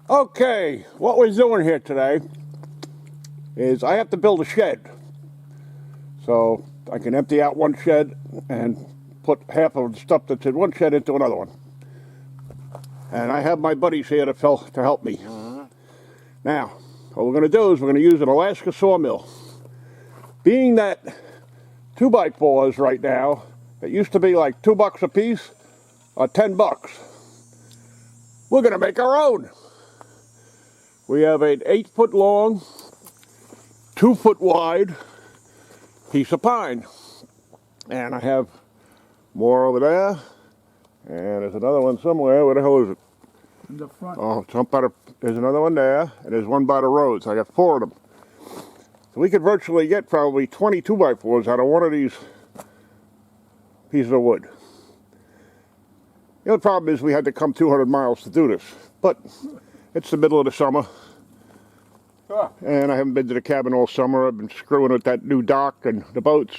Okay, what we're doing here today is I have to build a shed. So I can empty out one shed and put half of the stuff that's in one shed into another one. And I have my buddies here to help me. Now, what we're going to do is we're going to use an Alaska sawmill. Being that 2x4s right now, it used to be like $2 a piece or $10. We're going to make our own. We have an 8-foot long, 2-foot wide piece of pine. And I have more over there. And there's another one somewhere. Where the hell is it? In the front. Oh, there's another one there. And there's one by the road. So I got 4 of them. So we could virtually get probably 20 2x4s out of one of these pieces of wood. The only problem is we had to come 200 miles to do this. But it's the middle of the summer. Sure. And I haven't been to the cabin all summer. I've been screwing with that new dock and the boats.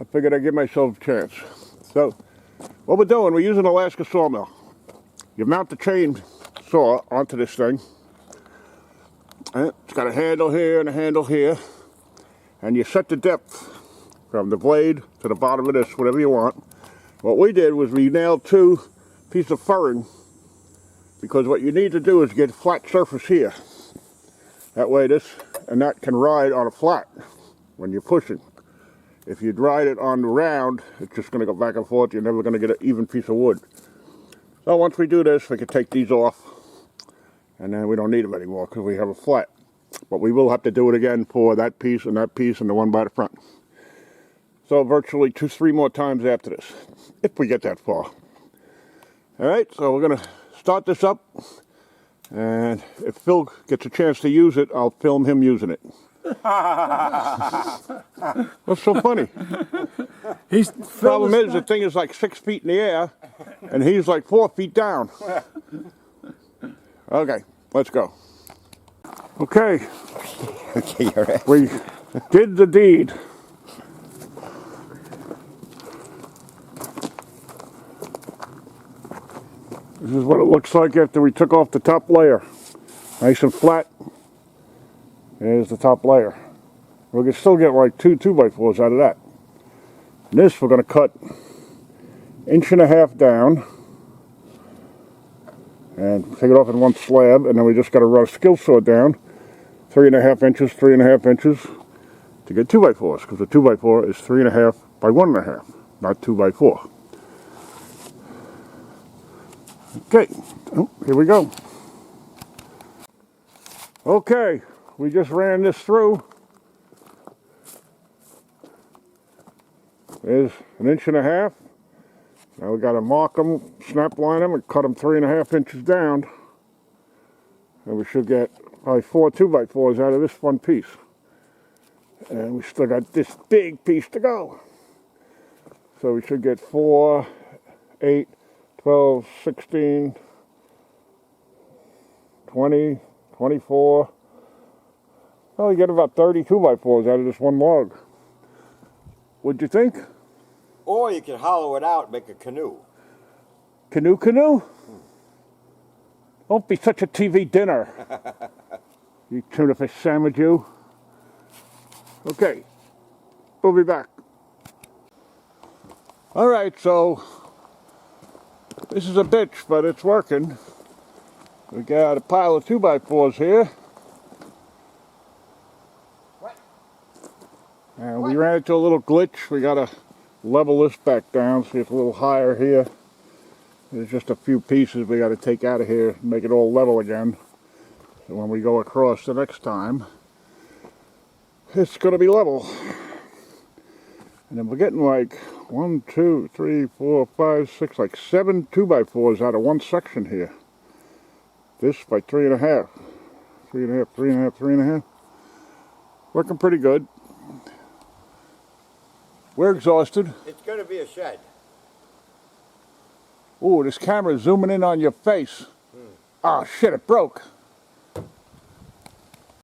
I figured I'd give myself a chance. So, what we're doing, we're using an Alaska sawmill. You mount the chain saw onto this thing. And it's got a handle here and a handle here. And you set the depth from the blade to the bottom of this, whatever you want. What we did was we nailed 2 pieces of furring, because what you need to do is get a flat surface here. That way this and that can ride on a flat when you're pushing. If you'd ride it on the round, it's just going to go back and forth. You're never going to get an even piece of wood. So once we do this, we can take these off. And then we don't need them anymore because we have a flat. But we will have to do it again for that piece and the one by the front. So virtually 2-3 more times after this, if we get that far. All right, so we're going to start this up. And if Phil gets a chance to use it, I'll film him using it. What's so funny? Problem is, the thing is like 6 feet in the air, and he's like 4 feet down. Okay, let's go. Okay, Okay, all right. we did the deed. This is what it looks like after we took off the top layer. Nice and flat. There's the top layer. We can still get like 2 2x4s out of that. And this we're going to cut 1.5 inches down and take it off in one slab, and then we just got to run a skill saw down 3.5 inches, 3.5 inches to get 2x4s, because the 2x4 is 3.5 by 1.5, not 2x4. Okay, here we go. Okay, we just ran this through. There's 1.5 inches. Now we got to mark them, snap line them, and cut them 3.5 inches down. And we should get probably 4 2x4s out of this one piece. And we still got this big piece to go. So we should get 4, 8, 12, 16, 20, 24. Well, we get about 30 2x4s out of this one log. What'd you think? Or you can hollow it out and make a canoe. Canoe? Don't be such a TV dinner. You tuna fish sandwich, you. Okay, we'll be back. All right, so this is a bitch, but it's working. We got a pile of 2x4s here. What? And we ran into a little glitch. We got to level this back down, see it's a little higher here. There's just a few pieces we got to take out of here and make it all level again. So when we go across the next time, it's going to be level. And then we're getting like 1, 2, 3, 4, 5, 6, like 7 2x4s out of one section here. This by 3.5. 3.5, 3.5, 3.5. Working pretty good. We're exhausted. It's going to be a shed. Ooh, this camera's zooming in on your face. Oh shit, it broke.